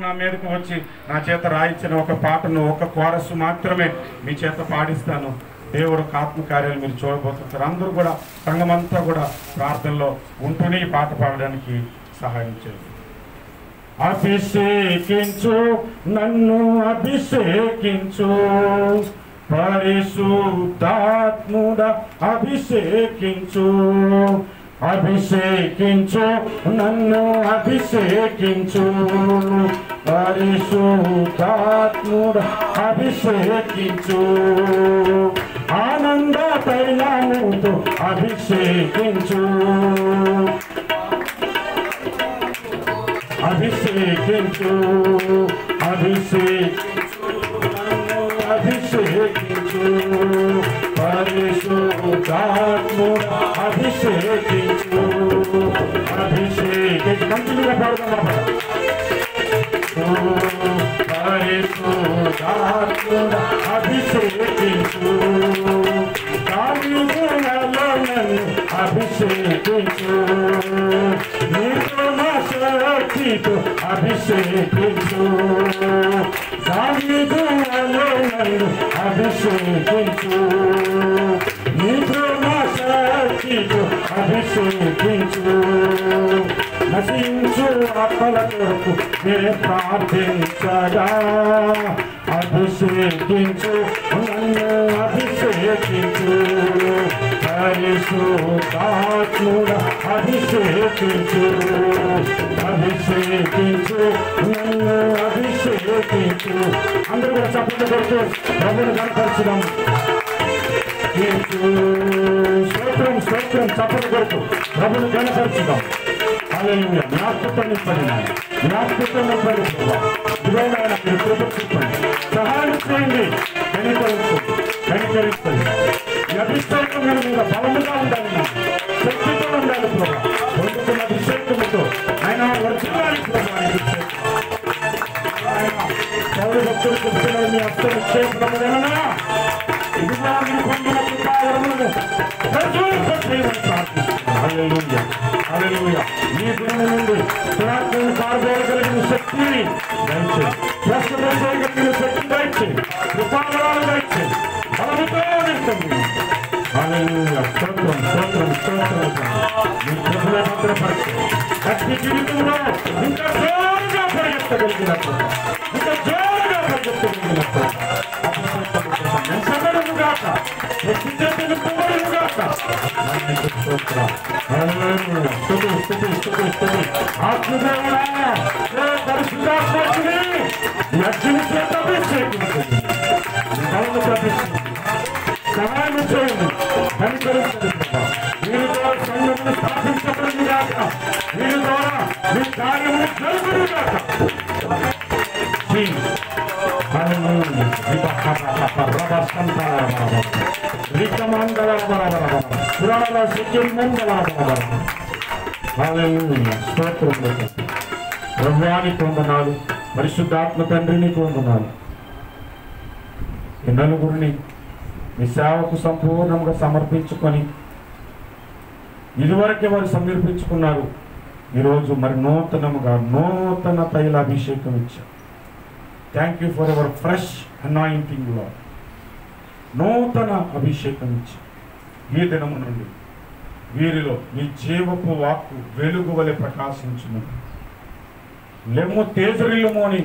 నా మీదకు వచ్చి నా చేత రాయించిన ఒక పాటను ఒక కోరస్ మాత్రమే మీ చేత పాడిస్తాను. దేవుడు ఆత్మకార్యాలు మీరు చూడబోతుంటారు. అందరూ కూడా సంఘమంతా కూడా ప్రార్థనలో ఉంటూనే ఈ పాట పాడడానికి సహాయం చేయండి. అభిషేకించు నన్ను అభిషేకించు పరిశుద్ధాత్ముడా అభిషేకించు అభిషేకించు నన్ను అభిషేకించు పరిశుద్ధాత్ముడా అభిషేకించు ఆనంద తైలముతో అభిషేకించు అభిషేకించు అభిషేకించు పరిశుద్ధాత్ముడా అభిషేకించు కంటిన్యూగా పాడుతున్నాం. పరిశుద్ధాత్ముడా అభిషేకించు అభిషేకించు శక్తితో అభిషేకించు దావీదులో నన్ను అభిషేకించు నీ ప్రేమ శక్తితో అభిషేకించు నశించు ఆత్మల కొరకు నేను ప్రార్థించగా అభిషేకించు నన్ను అభిషేకించు పరిశుద్ధాత్ముడా అభిషేకించు అభిషేకించు నన్ను అభిషేకించు. అందరూ కూడా చప్పట్లు కొడుతూ ప్రభువును కనపరచుదాం. స్తోత్రం స్తోత్రం చప్పట్లు కొడుతూ ప్రభువును కనపరచుదాం. హల్లెలూయా. జ్ఞాపకం నింపండి, జ్ఞాపకం నింపండి. ఇదిగోనైనా మీరు కృప చూపండి, సహాయం చేయండి, కనికరించండి. ఈ అభిషేకం మీద బలముగా ఉండాలి, శక్తితో ఉండాలి ప్రభా. పొందుతున్న అభిషేకముతో ఆయన వర్షాలి ప్రభా. ఆయన పౌరు భక్తులు చెప్తున్నారు మీ హస్తం నిక్షేపములేనా ఇదిగా మీరు పొందిన కృపావరములను హల్లెలూయా హల్లెలూయా. ఈ దేవుని నుండి ప్రార్థన పాల్గొనగలిగిన శక్తిని దయచేయండి, ప్రశ్న చేయగలిగిన శక్తి దయచేయండి, కృపావరాలు దయచేయండి, బలముతో నింపండి. హల్లెలూయా. స్తోత్రం స్తోత్రం స్తోత్రం. మీ ప్రభువే భద్రపరచండి. భక్తి జీవితంలో ఇంకా జోరుగా పరిగెత్తగలిగినట్టు, ఇంకా జోరుగా పరిగెత్తగలిగినట్టు ఎంతగాక వ్యక్తి చేతిని పొందగాక ఆత్మదేవుడా పరిశుద్ధాత్మని అగ్ని చేత అభిషేకించండి, సహాయం చేయండి, కనికరించండి. వీరి ద్వారా సంఘమును స్థాపించబడింది కాక, వీరి ద్వారా మీ కార్యములు జరుగుతుంది కాక. బ్రహ్మానికి వందనాలు, పరిశుద్ధాత్మ తండ్రికి వందనాలు. ఈ నలుగురిని మీ సేవకు సంపూర్ణంగా సమర్పించుకొని ఇదివరకే వారు సమర్పించుకున్నారు. ఈరోజు మరి నూతన తైలాభిషేకం ఇచ్చారు. Thank you for hour fresh anointing లో నూతన అభిషేకం ఇచ్చి ఈ దినము నుండి వీరిలో మీ జీవపు వాక్కు వెలుగు వలె ప్రకాశించును. లెమ్ము తేజరిల్లుము అని